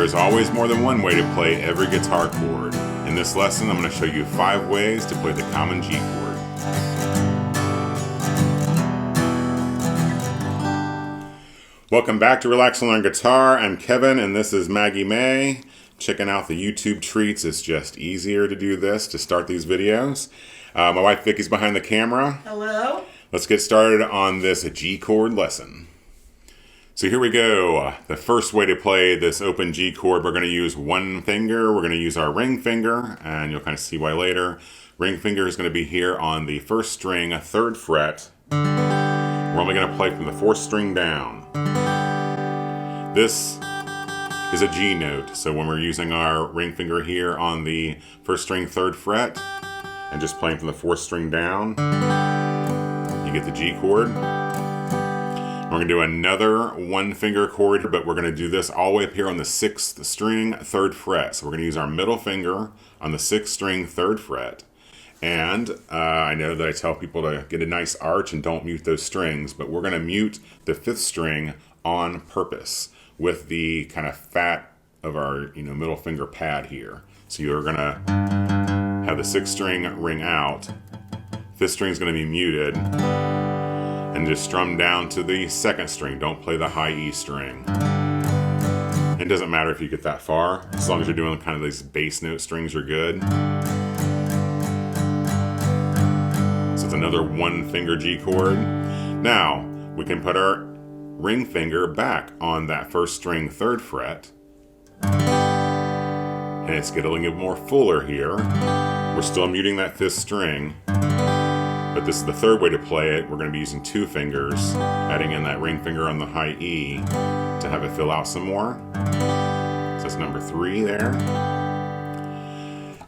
There's always more than one way to play every guitar chord. In this lesson, I'm going to show you 5 ways to play the common G chord. Welcome back to Relax and Learn Guitar. I'm Kevin and this is Maggie May. Checking out the YouTube treats. It's just easier to do this to start these videos. My wife Vicky's behind the camera. Hello. Let's get started on this G chord lesson. So here we go. The first way to play this open G chord, we're going to use one finger. We're going to use our ring finger, and you'll kind of see why later. Ring finger is going to be here on the 1st string, 3rd fret. We're only going to play from the 4th string down. This is a G note, so when we're using our ring finger here on the 1st string, 3rd fret, and just playing from the 4th string down, you get the G chord. We're going to do another one finger chord, but we're going to do this all the way up here on the 6th string, 3rd fret. So we're going to use our middle finger on the 6th string, 3rd fret. And I know that I tell people to get a nice arch and don't mute those strings, but we're going to mute the 5th string on purpose with the kind of fat of our middle finger pad here. So you're going to have the 6th string ring out, 5th string is going to be muted, and just strum down to the 2nd string. Don't play the high E string. It doesn't matter if you get that far. As long as you're doing kind of these bass note strings, you're good. So it's another one finger G chord. Now, we can put our ring finger back on that 1st string, 3rd fret. And it's getting a little bit more fuller here. We're still muting that 5th string. But this is the 3rd way to play it. We're going to be using 2 fingers, adding in that ring finger on the high E to have it fill out some more. So that's number 3 there.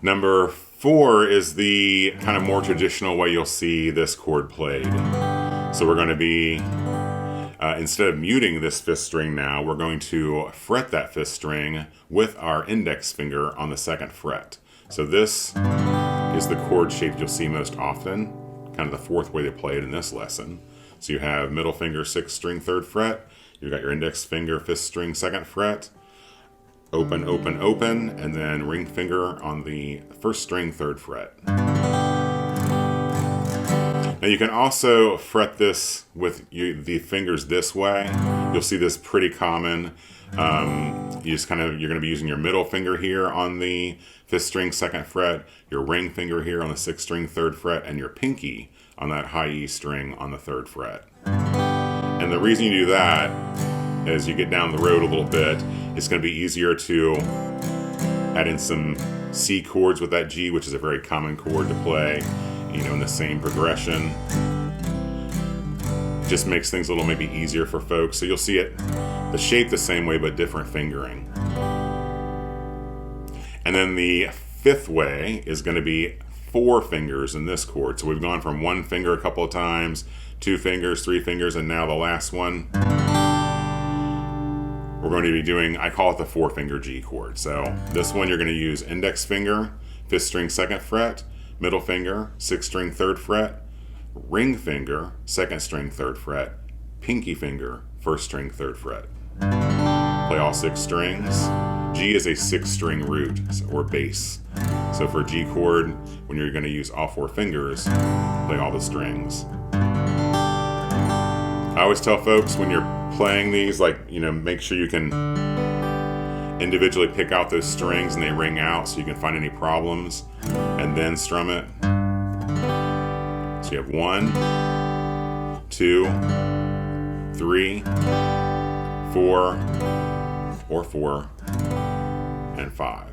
Number 4 is the kind of more traditional way you'll see this chord played. So we're going to be, instead of muting this 5th string now, we're going to fret that 5th string with our index finger on the 2nd fret. So this is the chord shape you'll see most often. Kind of the 4th way to play it in this lesson. So you have middle finger 6th string 3rd fret, you've got your index finger 5th string 2nd fret, open, open, open, and then ring finger on the 1st string 3rd fret. Now you can also fret this with the fingers this way. You'll see this pretty common. You're going to be using your middle finger here on the 5th string 2nd fret, your ring finger here on the 6th string 3rd fret, and your pinky on that high E string on the 3rd fret. And the reason you do that, as you get down the road a little bit, it's going to be easier to add in some C chords with that G, which is a very common chord to play, in the same progression. Just makes things a little maybe easier for folks. So you'll see it, the shape the same way, but different fingering. And then the 5th way is going to be 4 fingers in this chord. So we've gone from 1 finger a couple of times, 2 fingers, 3 fingers, and now the last one. We're going to be doing, I call it the 4-finger G chord. So this one you're going to use index finger, 5th string 2nd fret, middle finger, 6th string 3rd fret, ring finger, 2nd string 3rd fret, pinky finger, 1st string 3rd fret. Play all 6 strings. G is a 6-string root or bass. So for a G chord, when you're going to use all 4 fingers, play all the strings. I always tell folks when you're playing these, make sure you can individually pick out those strings and they ring out so you can find any problems and then strum it. So you have 1, 2, 3, 4, or 4, and 5.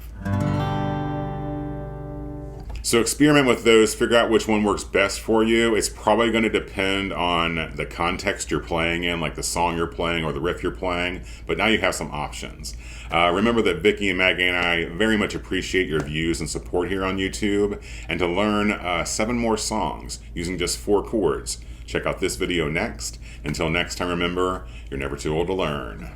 So experiment with those, figure out which one works best for you. It's probably going to depend on the context you're playing in, like the song you're playing or the riff you're playing, but now you have some options. Remember that Vicky and Maggie and I very much appreciate your views and support here on YouTube, and to learn 7 more songs using just 4 chords, check out this video next. Until next time, remember, you're never too old to learn.